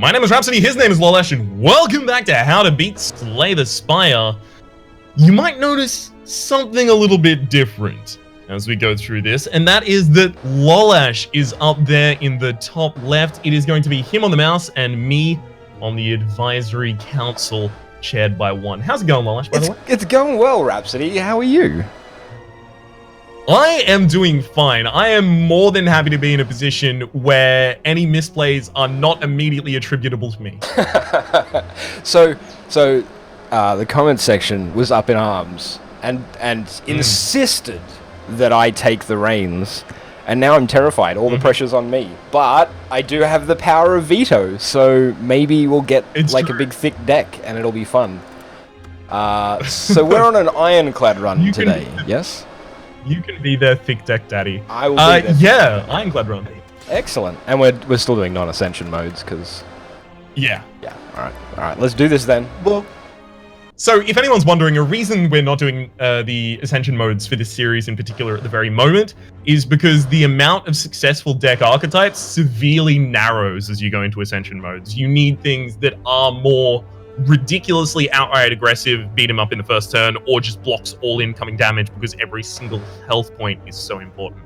My name is Rhapsody, his name is Lollash, and welcome back to How to Beat Slay the Spire. You might notice something a little bit different as we go through this, and that is that Lollash is up there in the top left. It is going to be him on the mouse and me on the advisory council, chaired by one. How's it going, Lollash, by the way? It's going well, Rhapsody. How are you? I am doing fine. I am more than happy to be in a position where any misplays are not immediately attributable to me. So the comment section was up in arms and insisted that I take the reins, and now I'm terrified. All the pressure's on me. But I do have the power of veto, so maybe we'll get a big thick deck and it'll be fun. So we're on an ironclad run today, yes? You can be their thick deck daddy. I will be there. Yeah, ironclad run. Excellent. And we're still doing non-ascension modes, because... Yeah. Yeah, alright. Let's do this then. Well, so if anyone's wondering, a reason we're not doing the ascension modes for this series in particular at the very moment is because the amount of successful deck archetypes severely narrows as you go into ascension modes. You need things that are more ridiculously outright aggressive, beat him up in the first turn, or just blocks all incoming damage because every single health point is so important.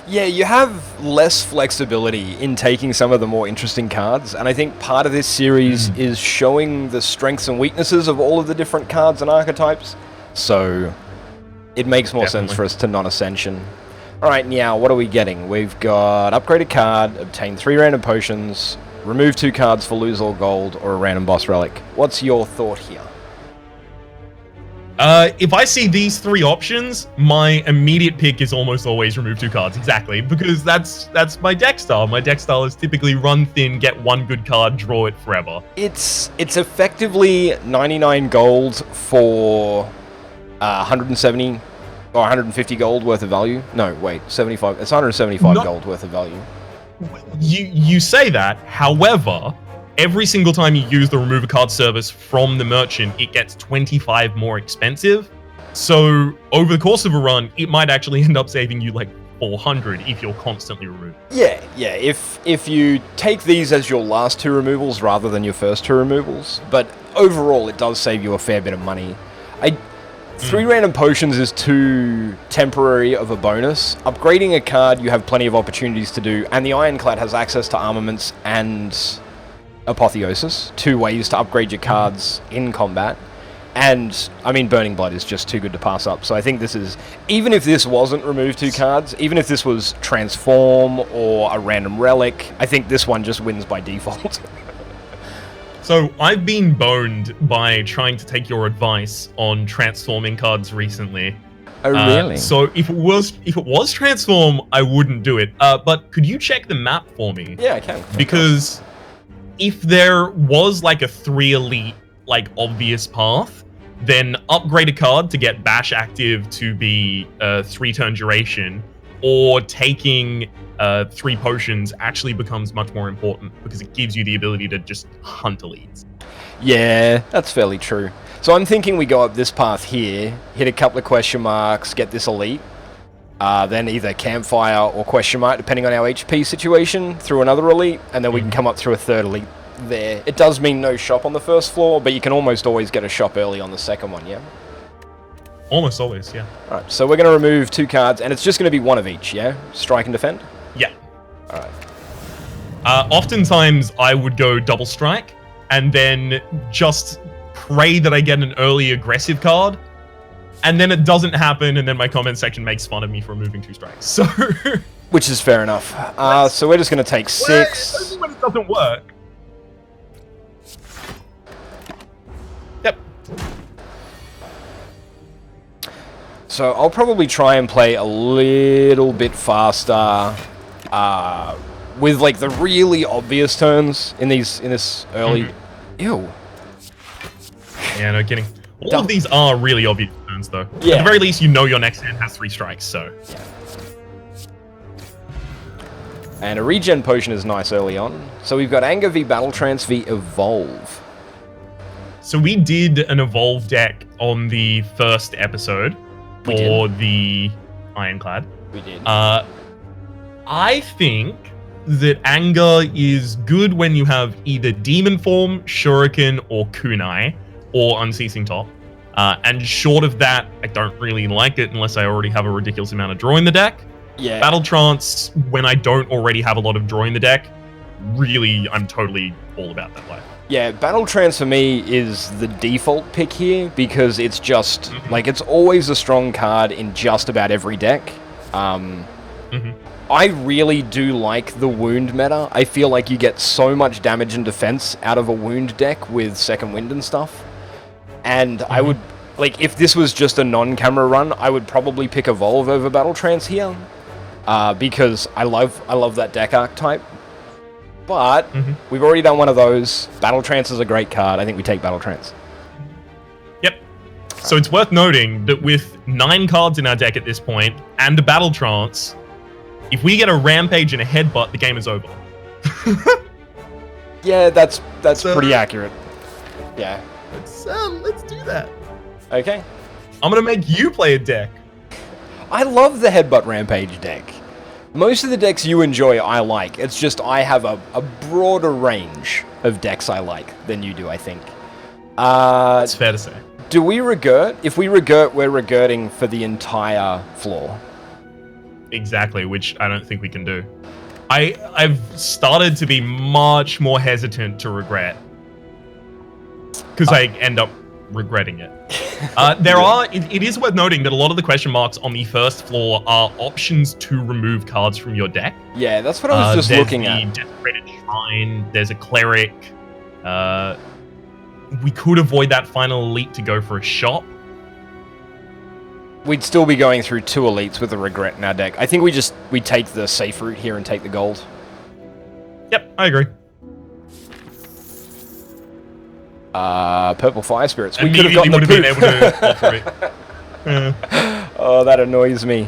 Yeah, you have less flexibility in taking some of the more interesting cards, and I think part of this series is showing the strengths and weaknesses of all of the different cards and archetypes, so it makes more sense for us to non-ascension. Alright, now, what are we getting? We've got upgrade a card, obtain 3 random potions, remove 2 cards for lose all gold, or a random boss relic. What's your thought here? If I see these 3 options, my immediate pick is almost always remove 2 cards, exactly, because that's my deck style. My deck style is typically run thin, get 1 good card, draw it forever. It's effectively 99 gold for 170 or 150 gold worth of value. No, wait, 75. It's 175 gold worth of value. You say that, however, every single time you use the remove a card service from the merchant, it gets 25 more expensive. So over the course of a run, it might actually end up saving you like 400 if you're constantly removing. Yeah. If you take these as your last 2 removals rather than your first 2 removals, but overall it does save you a fair bit of money. 3 random potions is too temporary of a bonus. Upgrading a card, you have plenty of opportunities to do, and the Ironclad has access to armaments and Apotheosis, 2 ways to upgrade your cards in combat. And, I mean, Burning Blood is just too good to pass up. So I think this is, even if this wasn't remove 2 cards, even if this was Transform or a random relic, I think this one just wins by default. So I've been boned by trying to take your advice on transforming cards recently. Oh, really? So if it was transform, I wouldn't do it. But could you check the map for me? Yeah, I can. Because if there was like a 3 elite, like obvious path, then upgrade a card to get bash active to be 3-turn duration, or taking 3 potions actually becomes much more important because it gives you the ability to just hunt elites. Yeah, that's fairly true. So I'm thinking we go up this path here, hit a couple of question marks, get this elite, then either campfire or question mark, depending on our HP situation, through another elite, and then we can come up through a 3rd elite there. It does mean no shop on the 1st floor, but you can almost always get a shop early on the 2nd one, yeah? Almost always, yeah. Alright, so we're going to remove 2 cards, and it's just going to be 1 of each, yeah? Strike and defend? Yeah. Alright. Oftentimes, I would go double strike, and then just pray that I get an early aggressive card, and then it doesn't happen, and then my comment section makes fun of me for removing 2 strikes. So, which is fair enough. So we're just going to take 6. When it doesn't work. Yep. So I'll probably try and play a little bit faster, with like the really obvious turns in this early. Ew. Yeah, no kidding. All of these are really obvious turns, though. Yeah. At the very least, you know your next hand has 3 strikes, so. Yeah. And a regen potion is nice early on. So we've got Anger v Battle Trance v Evolve. So we did an Evolve deck on the first episode for the Ironclad. We did. I think that Anger is good when you have either Demon Form, Shuriken, or Kunai, or Unceasing Top. And short of that, I don't really like it unless I already have a ridiculous amount of draw in the deck. Yeah. Battle Trance, when I don't already have a lot of draw in the deck, really, I'm totally all about that life. Yeah, Battle Trance for me is the default pick here because it's just, like, it's always a strong card in just about every deck. I really do like the wound meta. I feel like you get so much damage and defense out of a wound deck with Second Wind and stuff. And I would, like, if this was just a non-camera run, I would probably pick Evolve over Battle Trance here. Because I love that deck archetype. But we've already done one of those. Battle Trance is a great card. I think we take Battle Trance. Yep. So it's worth noting that with 9 cards in our deck at this point, and a Battle Trance, if we get a Rampage and a Headbutt, the game is over. Yeah, that's pretty accurate. Yeah. Let's do that. Okay. I'm gonna make you play a deck. I love the Headbutt Rampage deck. Most of the decks you enjoy, I like. It's just I have a broader range of decks I like than you do, I think. It's fair to say. Do we regurt? If we regurt, we're regurting for the entire floor. Exactly, which I don't think we can do. I've started to be much more hesitant to regret. Because I end up regretting it. It is worth noting that a lot of the question marks on the first floor are options to remove cards from your deck. Yeah, that's what I was just looking at. There's the Desecrated Shrine, there's a Cleric. We could avoid that final elite to go for a shop. We'd still be going through 2 elites with a regret in our deck. I think we take the safe route here and take the gold. Yep, I agree. Purple Fire Spirits. We And could have gotten the would have been able to offer it. Oh, that annoys me.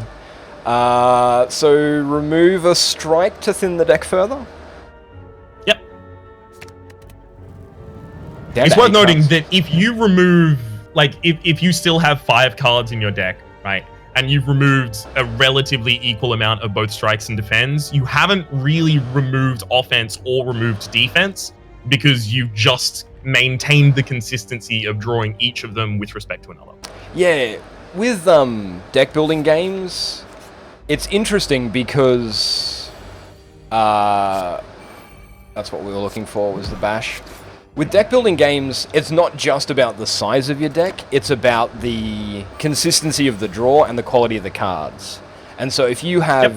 So remove a strike to thin the deck further? Yep. It's worth noting that if you remove, like, if you still have 5 cards in your deck, right, and you've removed a relatively equal amount of both strikes and defense, you haven't really removed offense or removed defense because you've just maintained the consistency of drawing each of them with respect to another. Yeah, with deck building games, it's interesting because that's what we were looking for, was the bash. With deck building games, it's not just about the size of your deck, it's about the consistency of the draw and the quality of the cards. And so if you have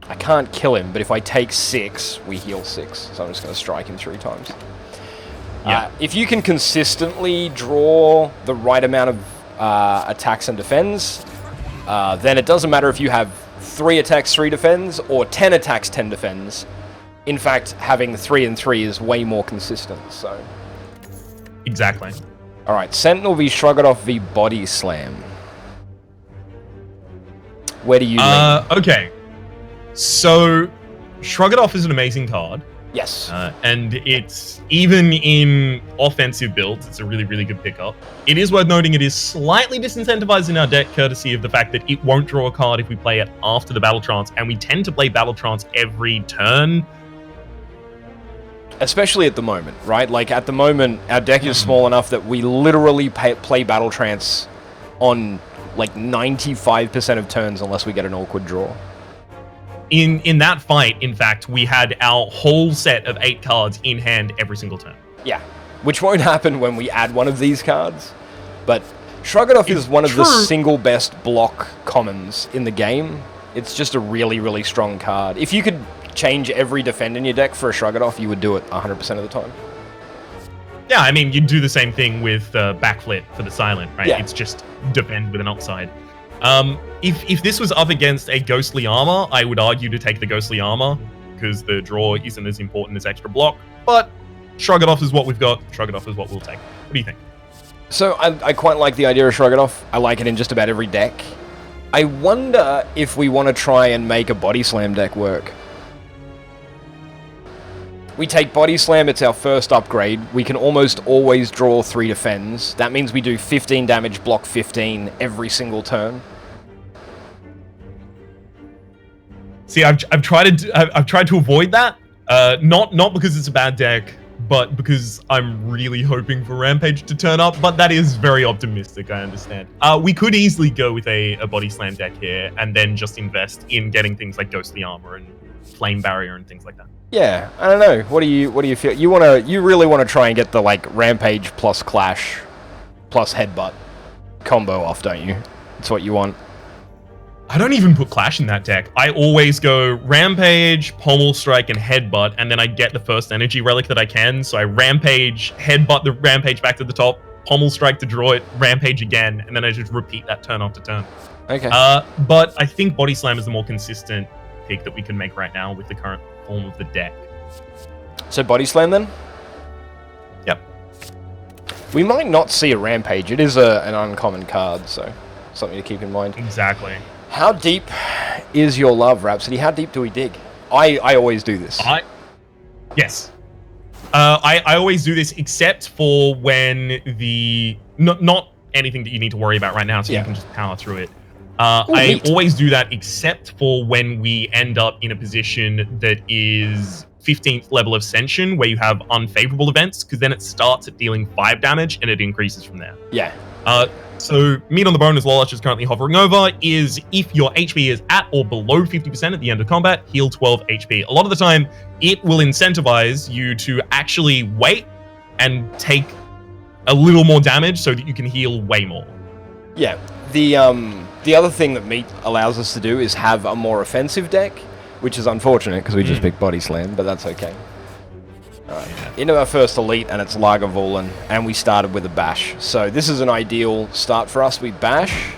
I can't kill him, but if I take 6, we heal 6. So I'm just going to strike him 3 times. Yeah. If you can consistently draw the right amount of attacks and defends, then it doesn't matter if you have 3 attacks, 3 defends, or 10 attacks, 10 defends. In fact, having 3 and 3 is way more consistent, so... Exactly. Alright, Sentinel v Shrug It Off v Body Slam. Where do you lean? Okay. So, Shrug It Off is an amazing card. Yes. And it's, even in offensive builds, it's a really, really good pickup. It is worth noting it is slightly disincentivized in our deck, courtesy of the fact that it won't draw a card if we play it after the Battle Trance, and we tend to play Battle Trance every turn. Especially at the moment, right? Like, at the moment, our deck is small enough that we literally play Battle Trance on, like, 95% of turns unless we get an awkward draw. In that fight, in fact, we had our whole set of 8 cards in hand every single turn. Yeah, which won't happen when we add one of these cards, but Shrug It Off is one of the single best block commons in the game. It's just a really, really strong card. If you could change every defend in your deck for a Shrug It Off, you would do it 100% of the time. Yeah, I mean, you'd do the same thing with Backflip for the Silent, right? Yeah. It's just defend with an upside. If this was up against a Ghostly Armor, I would argue to take the Ghostly Armor, because the draw isn't as important as extra block, but Shrug It Off is what we've got. Shrug It Off is what we'll take. What do you think? So I quite like the idea of Shrug It Off. I like it in just about every deck. I wonder if we want to try and make a Body Slam deck work. We take Body Slam, it's our first upgrade. We can almost always draw 3 defends. That means we do 15 damage, block 15 every single turn. See, I've tried to avoid that. Not because it's a bad deck, but because I'm really hoping for Rampage to turn up. But that is very optimistic, I understand. We could easily go with a Body Slam deck here, and then just invest in getting things like Ghostly Armor and Flame Barrier and things like that. Yeah, I don't know. What do you feel? You really wanna try and get the like Rampage plus Clash plus Headbutt combo off, don't you? That's what you want. I don't even put Clash in that deck. I always go Rampage, Pommel Strike, and Headbutt, and then I get the first energy relic that I can. So I Rampage, Headbutt the Rampage back to the top, Pommel Strike to draw it, Rampage again, and then I just repeat that turn after turn. Okay. But I think Body Slam is the more consistent pick that we can make right now with the current form of the deck. So Body Slam then? Yep. We might not see a Rampage. It is an uncommon card, so something to keep in mind. Exactly. How deep is your love, Rhapsody? How deep do we dig? I always do this. Yes. I always do this, except for when the... Not anything that you need to worry about right now, so you can just power through it. I always do that, except for when we end up in a position that is 15th level of Ascension, where you have unfavorable events, because then it starts at dealing 5 damage, and it increases from there. Yeah. So, meat on the bone, as Lollash is currently hovering over, is if your HP is at or below 50% at the end of combat, heal 12 HP. A lot of the time, it will incentivize you to actually wait and take a little more damage so that you can heal way more. Yeah. The other thing that meat allows us to do is have a more offensive deck, which is unfortunate because we just picked Body Slam, but that's okay. Alright, into our first elite, and it's Lagavulin, and we started with a bash. So this is an ideal start for us. We bash,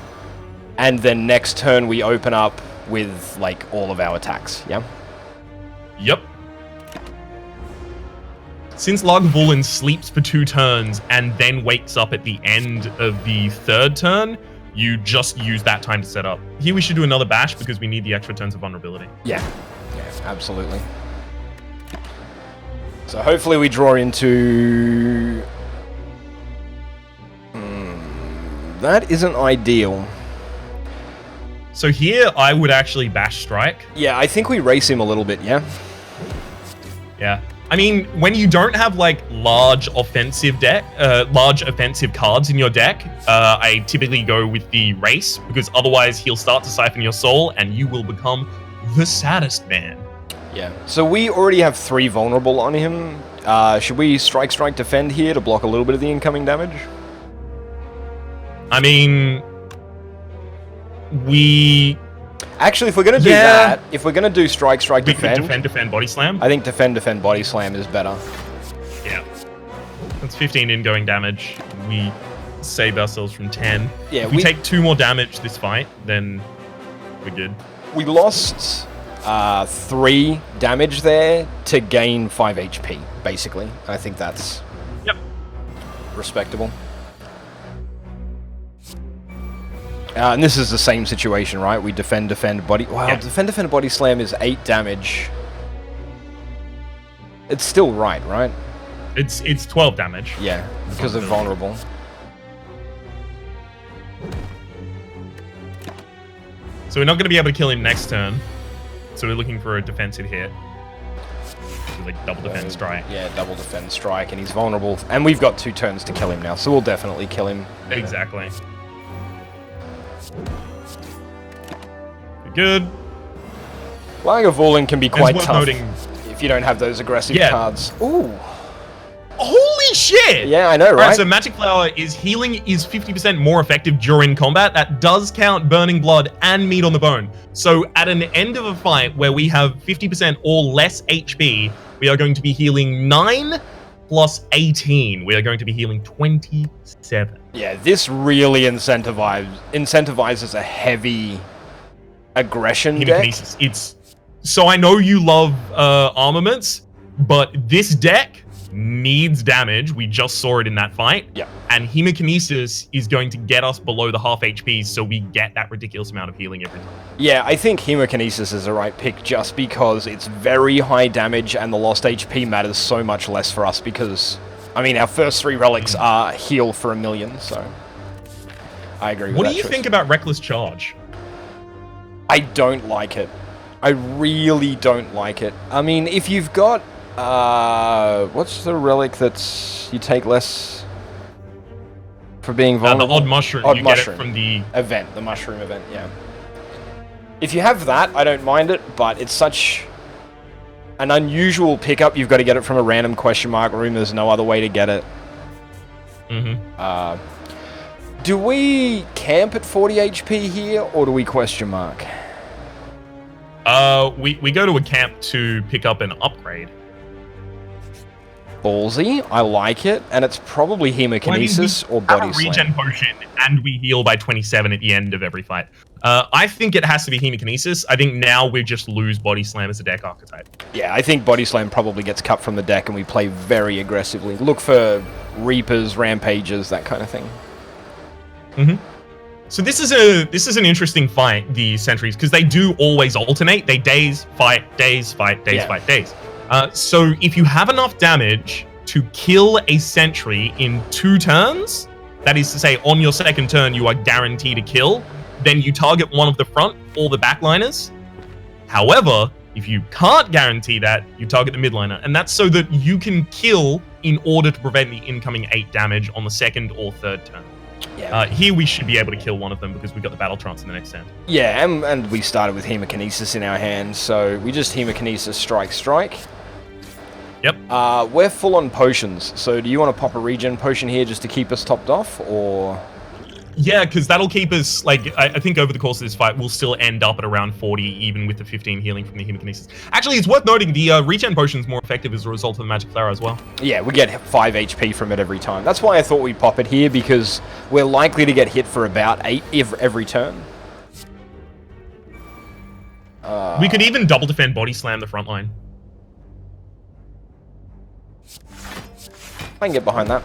and then next turn we open up with, like, all of our attacks, yeah? Yep. Since Lagavulin sleeps for 2 turns and then wakes up at the end of the 3rd turn, you just use that time to set up. Here we should do another bash because we need the extra turns of vulnerability. Yeah, absolutely. So hopefully we draw into... that isn't ideal. So here, I would actually bash strike. Yeah, I think we race him a little bit, yeah? Yeah. I mean, when you don't have, like, large offensive cards in your deck, I typically go with the race, because otherwise he'll start to siphon your soul, and you will become the saddest man. Yeah, so we already have 3 vulnerable on him. Should we strike, defend here to block a little bit of the incoming damage? I mean, we... Actually, if we're going to do that, if we're going to do strike, defend... We could defend, body slam. I think defend, body slam is better. Yeah. That's 15 ingoing damage. We save ourselves from 10. Yeah, if we take 2 more damage this fight, then we're good. We lost 3 damage there to gain 5 HP, basically. I think that's respectable. And this is the same situation, right? We defend, body... Wow, yeah. Defend, body slam is 8 damage. It's still right? It's 12 damage. Yeah, because of vulnerable. So we're not going to be able to kill him next turn. So we're looking for a defensive hit. So like double defend strike. Yeah, double defend strike, and he's vulnerable. And we've got 2 turns to kill him now, so we'll definitely kill him. Exactly. Good. Lagavulin can be quite tough noting, if you don't have those aggressive cards. Ooh. Holy shit! Yeah, I know, right? Alright, so Magic Flower is healing is 50% more effective during combat. That does count Burning Blood and Meat on the Bone. So at an end of a fight where we have 50% or less HP, we are going to be healing 9 plus 18. We are going to be healing 27. Yeah, this really incentivizes a heavy aggression deck. So I know you love armaments, but this deck needs damage. We just saw it in that fight. Yeah. And Hemokinesis is going to get us below the half HP, so we get that ridiculous amount of healing every time. Yeah, I think Hemokinesis is the right pick just because it's very high damage and the lost HP matters so much less for us because, I mean, our first 3 relics are heal for 1,000,000, so I agree with that. What do you think about Reckless Charge? I don't like it. I really don't like it. I mean, if you've got... what's the relic that's... you take less for being vulnerable? The odd mushroom. Odd you mushroom. get it from the... event, the mushroom event, yeah. If you have that, I don't mind it, but it's such an unusual pickup. You've got to get it from a random question mark room. There's no other way to get it. Do we camp at 40 HP here, or do we question mark? We go to a camp to pick up an upgrade. Ballsy, I like it, and it's probably Hemokinesis or Body have a Slam. regen potion, and we heal by 27 at the end of every fight. I think it has to be Hemokinesis. I think now we just lose Body Slam as a deck archetype. Yeah, I think Body Slam probably gets cut from the deck, and we play very aggressively. Look for Reapers, Rampages, that kind of thing. So this is an interesting fight, the sentries, because they do always alternate. They daze, fight, daze, fight, daze, fight, daze. So if you have enough damage to kill a sentry in 2 turns, that is to say, on your second turn, you are guaranteed to kill, then you target one of the front or the backliners. However, if you can't guarantee that, you target the midliner, and that's so that you can kill in order to prevent the incoming 8 damage on the second or third turn. Yeah. Here we should be able to kill one of them because we got the Battle Trance in the next turn. Yeah, and we started with Hemokinesis in our hands, so we just Hemokinesis, strike. Yep. We're full on potions, so do you want to pop a regen potion here just to keep us topped off, or...? Yeah, because that'll keep us, like, I think over the course of this fight, we'll still end up at around 40, even with the 15 healing from the Hemokinesis. Actually, it's worth noting, the regen potion's more effective as a result of the Magic Flower as well. Yeah, we get 5 HP from it every time. That's why I thought we'd pop it here, because we're likely to get hit for about 8 every turn. We could even double defend Body Slam the front line. I can get behind that.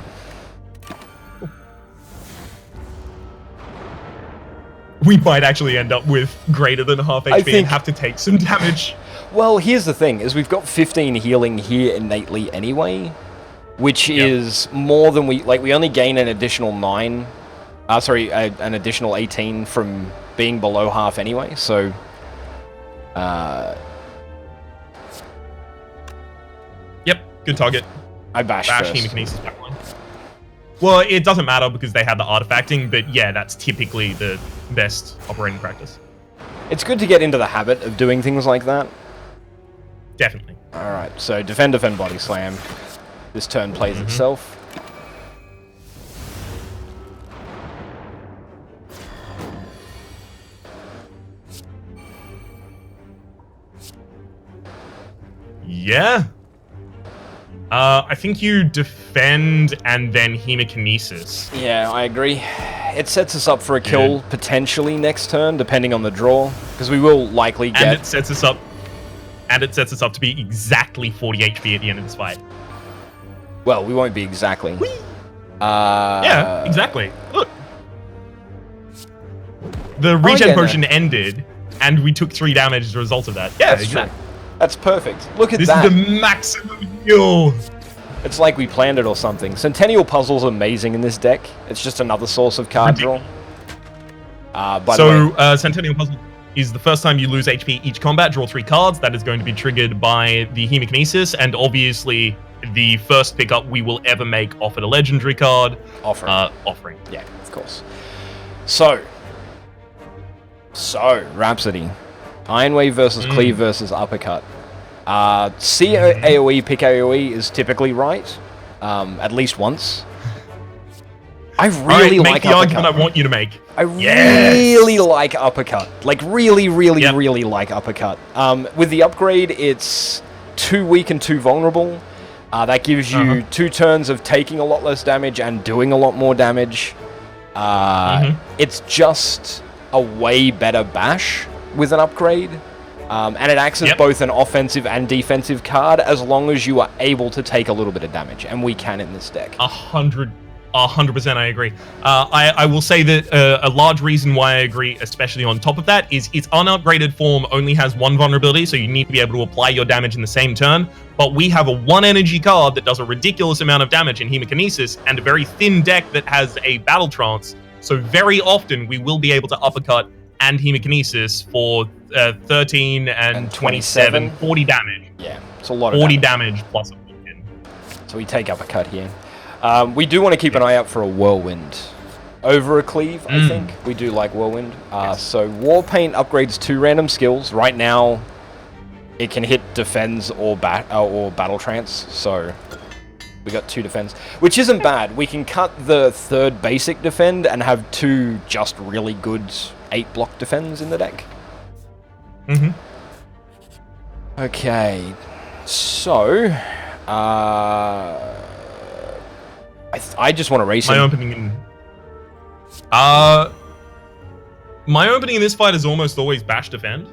We might actually end up with greater than half HP and have to take some damage. Well, here's the thing, is we've got 15 healing here innately anyway, which is more than we only gain an additional 9, an additional 18 from being below half anyway, so... Yep, good target. I bash first. Hemokinesis backline. Well, it doesn't matter because they have the artifacting, but yeah, that's typically the best operating practice. It's good to get into the habit of doing things like that. Definitely. Alright, so defend, Body Slam. This turn plays itself. Yeah. I think you defend and then Hemokinesis. Yeah, I agree. It sets us up for a kill potentially next turn, depending on the draw, because we will likely get... And it sets us up to be exactly 40 HP at the end of this fight. Well, we won't be exactly. Whee! Yeah, exactly. Look. The regen potion ended, and we took 3 damage as a result of that. Yeah, that's exactly. True. That's perfect. Look at this that. This is the maximum heal. It's like we planned it or something. Centennial Puzzle's amazing in this deck. It's just another source of card draw. By the way, Centennial Puzzle is the first time you lose HP each combat, draw 3 cards. That is going to be triggered by the Hemokinesis, and obviously the first pickup we will ever make off at a legendary card. Offering. Yeah, of course. So, Rhapsody. Iron Wave versus Cleave versus Uppercut. See AoE, pick AoE is typically right. At least once. I really like Make the Uppercut. argument I want you to make. I really like Uppercut. Like, really like Uppercut. With the upgrade, it's 2 weak and 2 vulnerable. That gives you 2 turns of taking a lot less damage and doing a lot more damage. It's just a way better bash with an upgrade. And it acts as both an offensive and defensive card as long as you are able to take a little bit of damage. And we can in this deck. 100% I agree. I will say that a large reason why I agree, especially on top of that, is its unupgraded form only has 1 vulnerability, so you need to be able to apply your damage in the same turn. But we have a 1 energy card that does a ridiculous amount of damage in Hemokinesis, and a very thin deck that has a Battle Trance. So very often we will be able to uppercut and Hemikinesis for 13 and 27, 40 damage. Yeah, it's a lot of 40 damage. damage plus a weaken. So we take uppercut here. We do want to keep an eye out for a whirlwind. Over a cleave, I think. We do like whirlwind. So Warpaint upgrades 2 random skills. Right now, it can hit defends or battle trance. So we got 2 defends, which isn't bad. We can cut the 3rd basic defend and have 2 just really good 8 block defends in the deck. Okay, so I just want to race my opening in this fight is almost always bash defend,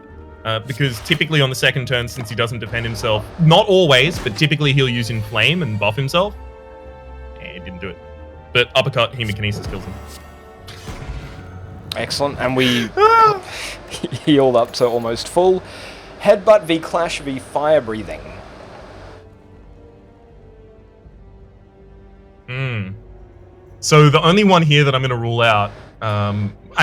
because typically on the second turn, since he doesn't defend himself, not always, but typically he'll use Inflame and buff himself. He didn't do it, but uppercut Hemikinesis kills him. Excellent, and we healed up to almost full. Headbutt v Clash v Fire Breathing. So the only one here that I'm going to rule out, I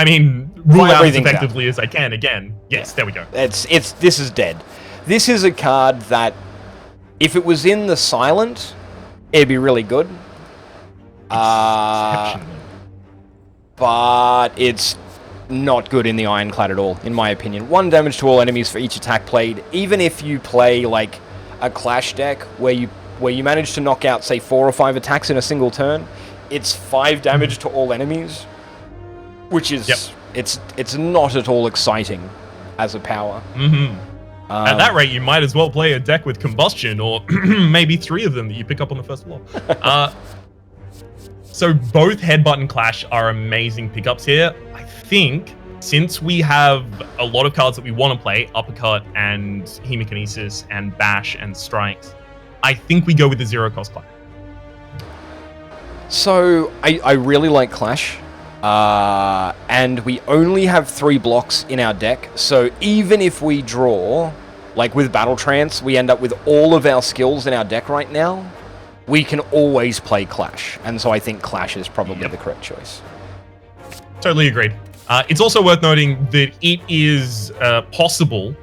mean, rule out as effectively as I can again. Yes, there we go. This is dead. This is a card that, if it was in the Silent, it'd be really good. But it's not good in the Ironclad at all, in my opinion. 1 damage to all enemies for each attack played. Even if you play like a Clash deck where you manage to knock out, say, 4 or 5 attacks in a single turn, it's 5 damage to all enemies, which is it's not at all exciting as a power. At that rate, you might as well play a deck with Combustion, or maybe 3 of them that you pick up on the first floor. So both Headbutt and Clash are amazing pickups here. I think since we have a lot of cards that we want to play, Uppercut and Hemikinesis and Bash and Strikes, I think we go with the 0-cost Clash. So I really like Clash, and we only have 3 blocks in our deck, so even if we draw, like with Battle Trance, we end up with all of our skills in our deck right now, we can always play Clash, and so I think Clash is probably the correct choice. Totally agreed. It's also worth noting that it is possible,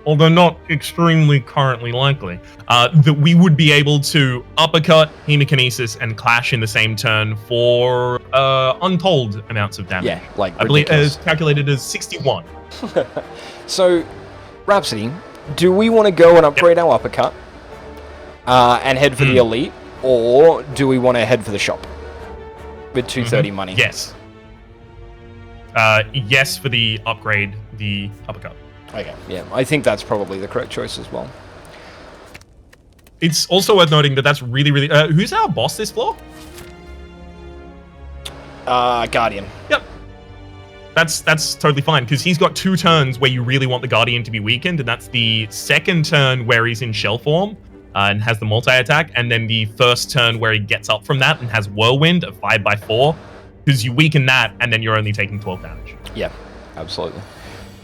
although not extremely currently likely, that we would be able to uppercut, Hemikinesis, and Clash in the same turn for untold amounts of damage. Yeah, like I believe it's calculated as 61. So, Rhapsody, do we want to go and upgrade our uppercut and head for the elite, or do we want to head for the shop with 230 money? Yes. Yes for the upgrade, the uppercut. Okay, yeah, I think that's probably the correct choice as well. It's also worth noting that that's really, really... who's our boss this floor? Guardian. Yep. That's totally fine, because he's got 2 turns where you really want the Guardian to be weakened, and that's the second turn where he's in shell form and has the multi-attack, and then the first turn where he gets up from that and has Whirlwind of 5x4, because you weaken that, and then you're only taking 12 damage. Yeah, absolutely.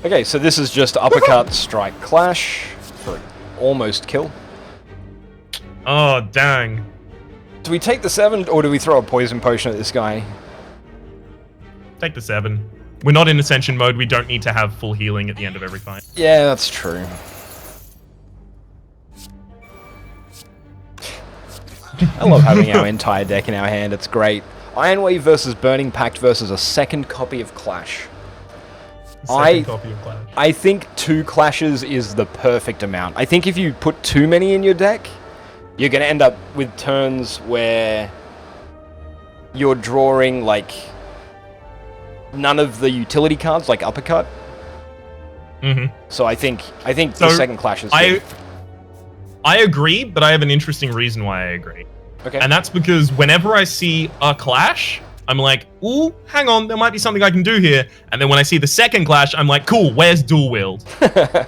Okay, so this is just uppercut, strike, clash for almost kill. Oh, dang. Do we take the 7, or do we throw a poison potion at this guy? Take the 7. We're not in Ascension mode. We don't need to have full healing at the end of every fight. Yeah, that's true. I love having our entire deck in our hand. It's great. Iron Wave versus Burning Pact versus a second copy of Clash. I think 2 clashes is the perfect amount. I think if you put too many in your deck, you're going to end up with turns where you're drawing like none of the utility cards, like Uppercut. So I think the second clash is good. I agree, but I have an interesting reason why I agree. Okay. And that's because whenever I see a clash, I'm like, ooh, hang on, there might be something I can do here. And then when I see the second clash, I'm like, cool, where's dual wield?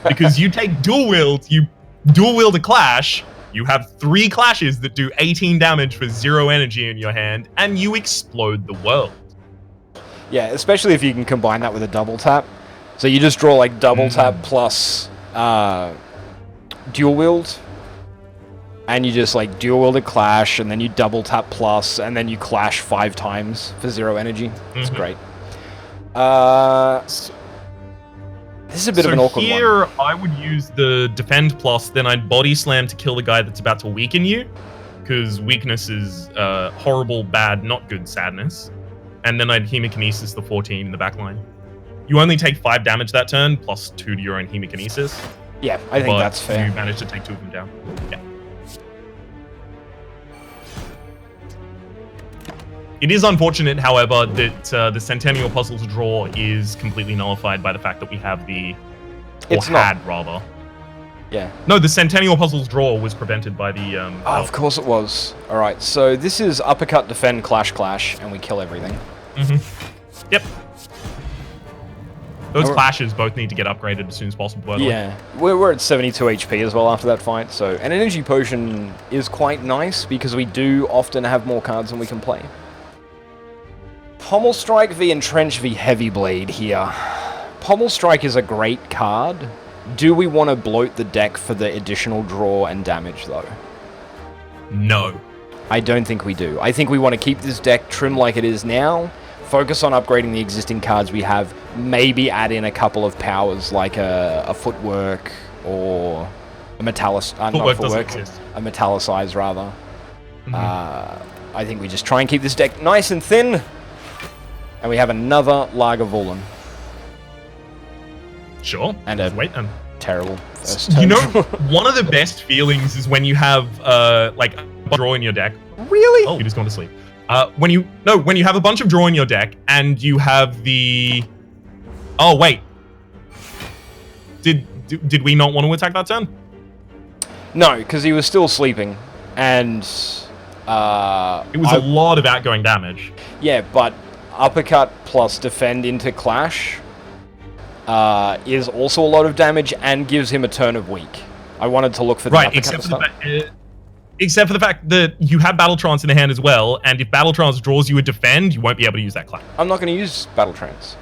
Because you take dual wield, you dual wield a clash, you have 3 clashes that do 18 damage for 0 energy in your hand, and you explode the world. Yeah, especially if you can combine that with a double tap. So you just draw like double tap plus dual wield. And you just like dual wield a clash, and then you double tap plus, and then you clash 5 times for 0 energy. It's great. This is a bit of an awkward here, one. I would use the defend plus, then I'd body slam to kill the guy that's about to weaken you. Because weakness is horrible, bad, not good sadness. And then I'd Hemokinesis the 14 in the back line. You only take 5 damage that turn, plus 2 to your own Hemokinesis. Yeah, I think that's fair. You managed to take 2 of them down. Yeah. It is unfortunate, however, that the Centennial Puzzles draw is completely nullified by the fact that we have the... rather. Yeah. No, the Centennial Puzzles draw was prevented by the... of course it was. Alright, so this is uppercut, defend, clash, clash, and we kill everything. Mm-hmm. Yep. Those clashes both need to get upgraded as soon as possible, by the way. Yeah. We're at 72 HP as well after that fight, so... An energy potion is quite nice, because we do often have more cards than we can play. Pommel Strike v Entrench v Heavy Blade here. Pommel Strike is a great card. Do we want to bloat the deck for the additional draw and damage, though? No. I don't think we do. I think we want to keep this deck trim like it is now, focus on upgrading the existing cards we have, maybe add in a couple of powers like a Footwork or a a Metallicize, rather. Mm-hmm. I think we just try and keep this deck nice and thin, and we have another Lagavulin. Sure. And a wait, terrible first turn. You know, one of the best feelings is when you have like a draw in your deck. Really? Oh, you just gone to sleep. When you have a bunch of draw in your deck and you have the... Oh wait. Did we not want to attack that turn? No, because he was still sleeping, and it was a lot of outgoing damage. Yeah, but uppercut plus defend into clash is also a lot of damage and gives him a turn of weak. I wanted to look for the uppercut except for the fact that you have Battle Trance in the hand as well, and if Battle Trance draws you a defend, you won't be able to use that clash. I'm not going to use Battle Trance.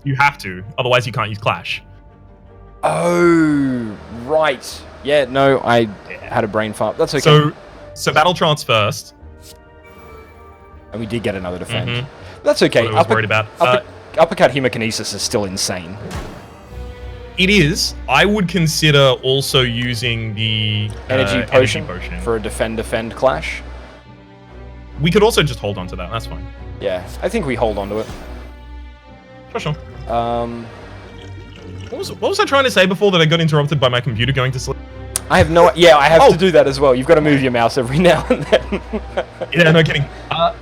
You have to, otherwise you can't use clash. Oh, right. Yeah, no, I had a brain fart. That's okay. So Battle Trance first. And we did get another defend. Mm-hmm. That's okay. What I was worried about. Uppercut Hemokinesis is still insane. It is. I would consider also using the energy potion for a defend clash. We could also just hold on to that. That's fine. Yeah, I think we hold on to it. For sure. What was I trying to say before that I got interrupted by my computer going to sleep? I have no... Yeah, I have to do that as well. You've got to move your mouse every now and then. Yeah, no kidding.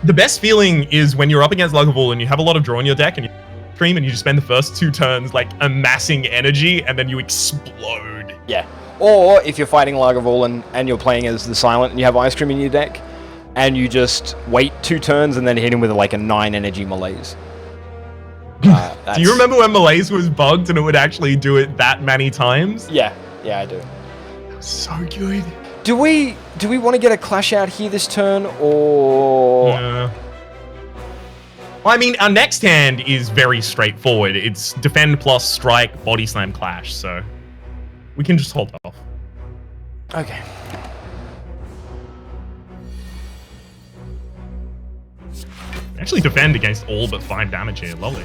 The best feeling is when you're up against Lagavulin and you have a lot of draw in your deck and you stream and you just spend the first 2 turns like amassing energy and then you explode. Yeah. Or if you're fighting Lagavulin and you're playing as the Silent and you have Ice Cream in your deck and you just wait 2 turns and then hit him with like a 9 energy Malaise. Do you remember when Malaise was bugged and it would actually do it that many times? Yeah. Yeah, I do. So good. Do we want to get a clash out here this turn, or? Well, I mean, our next hand is very straightforward. It's defend plus strike, body slam, clash. So we can just hold off. Okay. Actually, defend against all but 5 damage here. Lovely.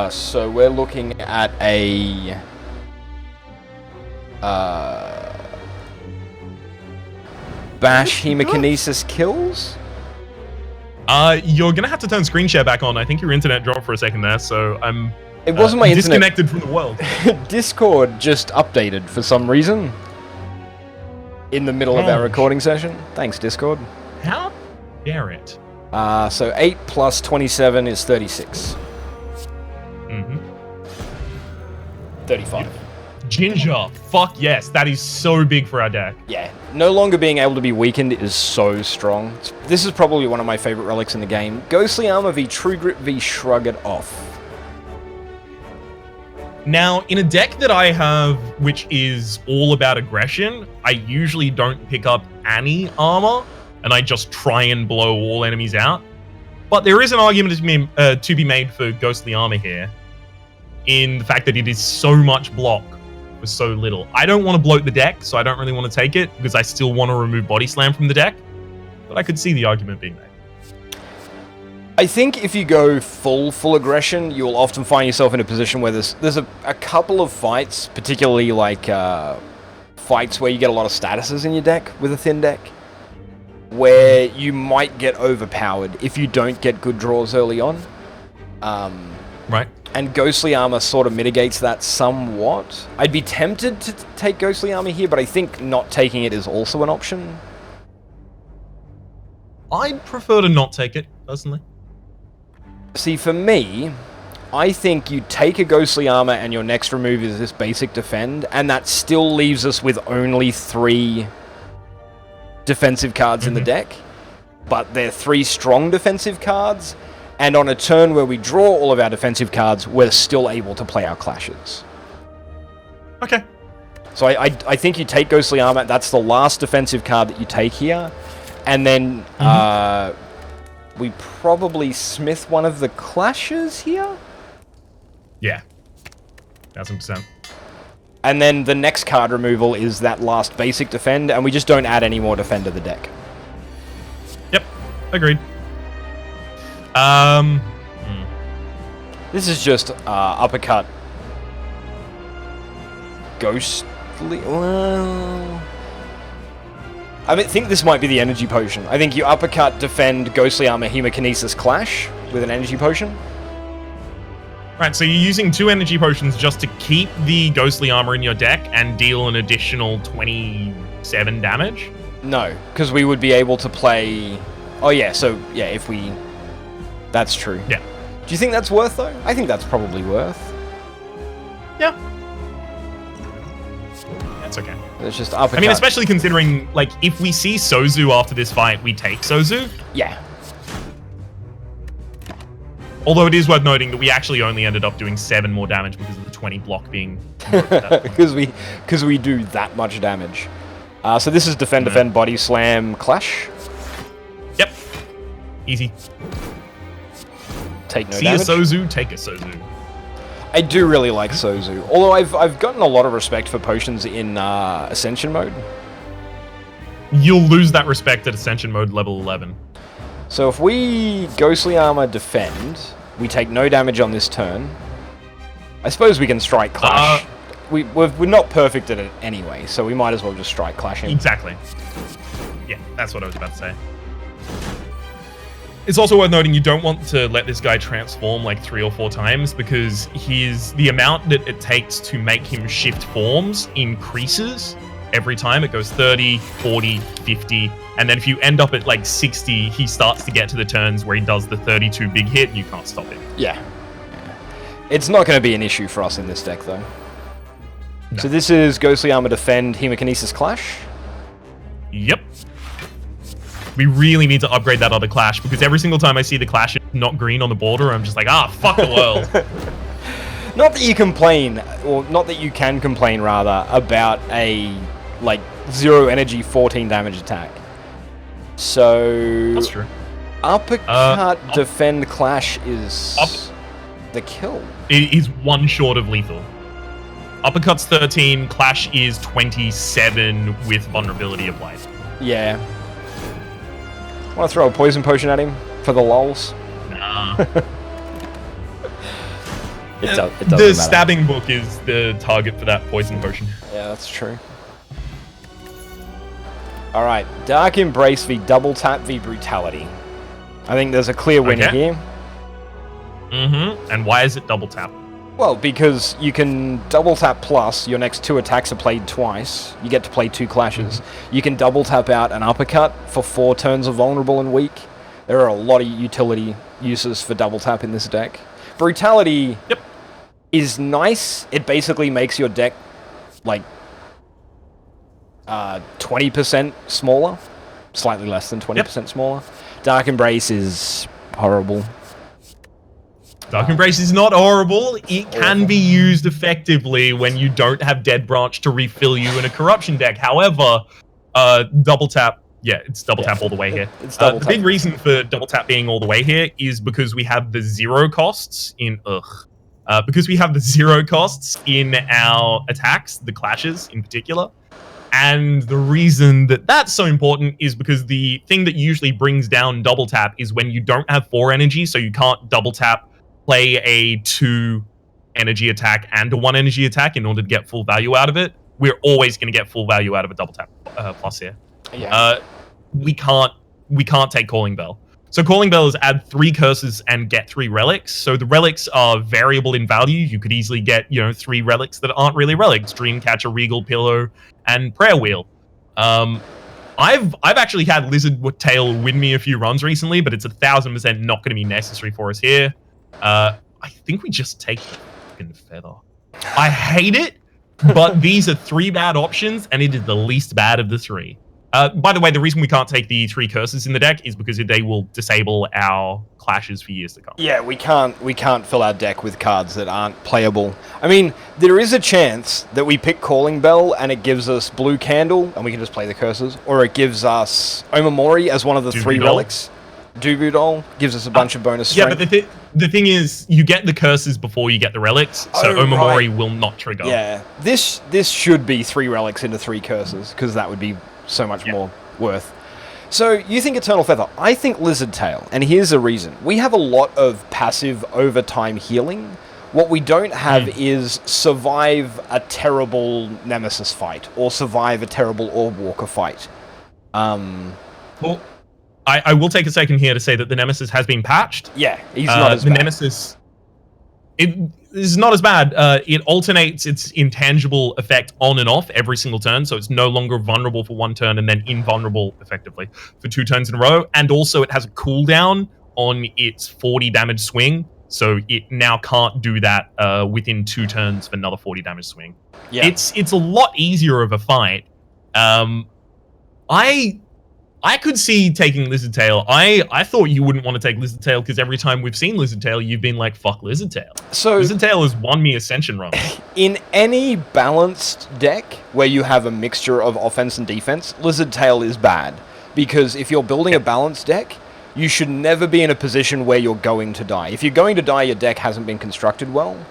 So we're looking at a Bash Hemokinesis kills? You're gonna have to turn screen share back on. I think your internet dropped for a second there, so I'm It wasn't my internet. Disconnected from the world. Discord just updated for some reason in the middle of our recording session. Thanks, Discord. How dare it? So 8 plus 27 is 36. 35. Ginger. Fuck yes. That is so big for our deck. Yeah. No longer being able to be weakened is so strong. This is probably one of my favorite relics in the game. Ghostly Armor v True Grip v Shrug It Off. Now, in a deck that I have, which is all about aggression, I usually don't pick up any armor, and I just try and blow all enemies out. But there is an argument to be made for Ghostly Armor here, in the fact that it is so much block for so little. I don't want to bloat the deck, so I don't really want to take it, because I still want to remove Body Slam from the deck, but I could see the argument being made. I think if you go full aggression, you'll often find yourself in a position where there's a couple of fights, particularly like fights where you get a lot of statuses in your deck with a thin deck, where you might get overpowered if you don't get good draws early on. Right. And Ghostly Armor sort of mitigates that somewhat. I'd be tempted to take Ghostly Armor here, but I think not taking it is also an option. I'd prefer to not take it, personally. See, for me, I think you take a Ghostly Armor and your next remove is this basic defend, and that still leaves us with only 3 defensive cards in the deck, but they're 3 strong defensive cards, and on a turn where we draw all of our defensive cards, we're still able to play our clashes. Okay. So I think you take Ghostly Armor, that's the last defensive card that you take here, and then we probably smith one of the clashes here? Yeah. 1000%. And then the next card removal is that last basic defend, and we just don't add any more defend to the deck. Yep. Agreed. This is just uppercut. Ghostly. Well, I think this might be the energy potion. I think you uppercut, defend, Ghostly Armor, Hemokinesis, Clash with an energy potion. Right, so you're using 2 energy potions just to keep the Ghostly Armor in your deck and deal an additional 27 damage? No, because we would be able to play... Oh yeah, so yeah, if we... That's true. Yeah. Do you think that's worth, though? I think that's probably worth. Yeah. That's okay. It's just uppercut. I mean, especially considering, like, if we see Sozu after this fight, we take Sozu. Yeah. Although it is worth noting that we actually only ended up doing 7 more damage because of the 20 block being... Because we do that much damage. So this is defend, body slam, clash. Yep. Easy. Take no See damage. a Sozu, take a Sozu. I do really like Sozu. Although I've gotten a lot of respect for potions in Ascension mode. You'll lose that respect at Ascension mode level 11. So if we Ghostly Armor defend, we take no damage on this turn. I suppose we can strike Clash. We're not perfect at it anyway, so we might as well just strike Clash in. Exactly. Yeah, that's what I was about to say. It's also worth noting you don't want to let this guy transform like 3 or 4 times because the amount that it takes to make him shift forms increases every time. It goes 30, 40, 50, and then if you end up at like 60, he starts to get to the turns where he does the 32 big hit and you can't stop it. Yeah. It's not going to be an issue for us in this deck though. No. So this is Ghostly Armor defend, Hemokinesis, Clash. Yep. We really need to upgrade that other Clash because every single time I see the Clash not green on the border, I'm just like, fuck the world. Not that you complain, or not that you can complain, rather, about a, like, 0 energy, 14 damage attack. So... That's true. Uppercut, defend, Clash is the kill. It is 1 short of lethal. Uppercut's 13, Clash is 27 with vulnerability of life. Yeah. Want to throw a poison potion at him for the lulz? Nah. It doesn't the matter. stabbing book is the target for that poison potion. Yeah, that's true. Alright, Dark Embrace v Double Tap v Brutality. I think there's a clear winner here. Mm-hmm. And why is it double tap? Well, because you can double tap plus, your next 2 attacks are played twice. You get to play 2 clashes. You can double tap out an uppercut for 4 turns of vulnerable and weak. There are a lot of utility uses for double tap in this deck. Brutality is nice. It basically makes your deck like 20% smaller. Slightly less than 20% smaller. Dark Embrace is horrible. Dark Embrace is not horrible. It can be used effectively when you don't have Dead Branch to refill you in a Corruption deck. However, double tap, it's double tap all the way here. The big reason for double tap being all the way here is because we have the 0 costs in because we have the 0 costs in our attacks, the clashes in particular. And the reason that that's so important is because the thing that usually brings down double tap is when you don't have 4 energy, so you can't double tap, play a 2 energy attack and a 1 energy attack in order to get full value out of it. We're always going to get full value out of a double tap plus here. Yeah. We can't take Calling Bell. So Calling Bell is add 3 curses and get 3 relics. So the relics are variable in value. You could easily get, 3 relics that aren't really relics: Dreamcatcher, Regal Pillow, and Prayer Wheel. I've actually had Lizard Tail win me a few runs recently, but it's 1,000% not going to be necessary for us here. I think we just take the fucking Feather. I hate it, but these are 3 bad options, and it is the least bad of the 3. By the way, the reason we can't take the 3 curses in the deck is because they will disable our clashes for years to come. Yeah, we can't fill our deck with cards that aren't playable. I mean, there is a chance that we pick Calling Bell and it gives us Blue Candle and we can just play the curses, or it gives us Omamori as one of the 3 relics. Dubu Doll gives us a bunch of bonus strength. Yeah, but the thing is, you get the curses before you get the relics, so Omamori will not trigger. Yeah, this should be 3 relics into 3 curses, because that would be so much more worth. So, you think Eternal Feather. I think Lizard Tail, and here's the reason. We have a lot of passive overtime healing. What we don't have is survive a terrible Nemesis fight, or survive a terrible Orb Walker fight. Well, I will take a second here to say that the Nemesis has been patched. Yeah, he's not as bad. The Nemesis... It is not as bad. It alternates its intangible effect on and off every single turn, so it's no longer vulnerable for 1 turn and then invulnerable, effectively, for 2 turns in a row. And also it has a cooldown on its 40 damage swing, so it now can't do that within 2 turns for another 40 damage swing. Yeah. It's a lot easier of a fight. I could see taking Lizard Tail. I thought you wouldn't want to take Lizard Tail because every time we've seen Lizard Tail, you've been like, fuck Lizard Tail. So Lizard Tail has won me Ascension run. In any balanced deck where you have a mixture of offense and defense, Lizard Tail is bad. Because if you're building a balanced deck, you should never be in a position where you're going to die. If you're going to die, your deck hasn't been constructed well.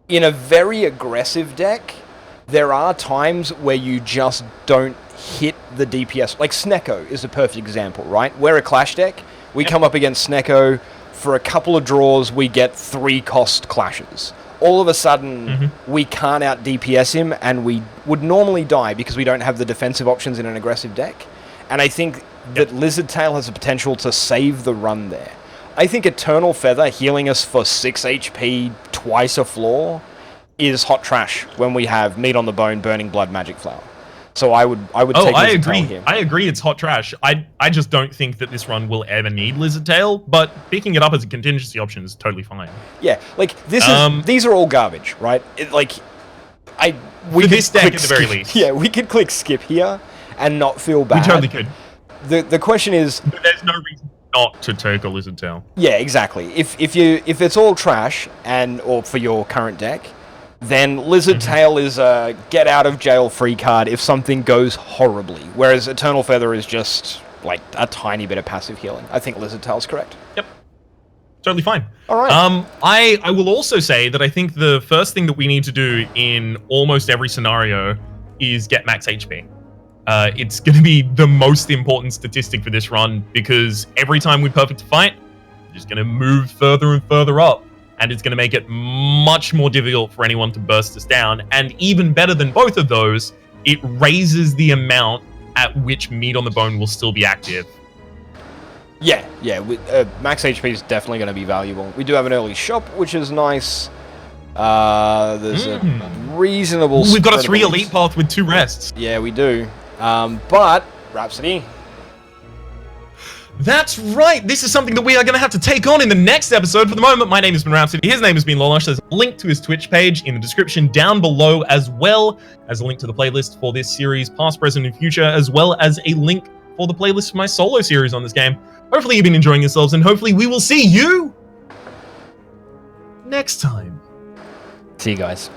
In a very aggressive deck, there are times where you just don't hit the DPS. Like Snecko is a perfect example, right? We're a Clash deck. We come up against Snecko. For a couple of draws, we get 3 cost clashes. All of a sudden, we can't out DPS him, and we would normally die because we don't have the defensive options in an aggressive deck. And I think that Lizard Tail has the potential to save the run there. I think Eternal Feather healing us for 6 HP twice a floor is hot trash when we have Meat on the Bone, Burning Blood, Magic Flower. So I would take Lizard Tail here. I agree it's hot trash. I just don't think that this run will ever need Lizard Tail, but picking it up as a contingency option is totally fine. Yeah, like these are all garbage, right? For this deck at the very least. Yeah, we could click skip here and not feel bad. We totally could. The question is, but there's no reason not to take a Lizard Tail. Yeah, exactly. If it's all trash or for your current deck, then Lizard Tail is a get out of jail free card if something goes horribly. Whereas Eternal Feather is just like a tiny bit of passive healing. I think Lizard Tail's correct. Yep. Totally fine. All right. I will also say that I think the first thing that we need to do in almost every scenario is get max HP. It's going to be the most important statistic for this run because every time we perfect a fight, we're just going to move further and further up. And it's going to make it much more difficult for anyone to burst us down. And even better than both of those, it raises the amount at which Meat on the Bone will still be active. Yeah. Max HP is definitely going to be valuable. We do have an early shop, which is nice. There's a reasonable... We've got a 3 elite path with 2 rests. Yeah, we do. But, Rhapsody... That's right. This is something that we are going to have to take on in the next episode. For the moment, my name has been Rhapsody. His name has been Lollash. There's a link to his Twitch page in the description down below, as well as a link to the playlist for this series, past, present, and future, as well as a link for the playlist for my solo series on this game. Hopefully you've been enjoying yourselves, and hopefully we will see you next time. See you guys.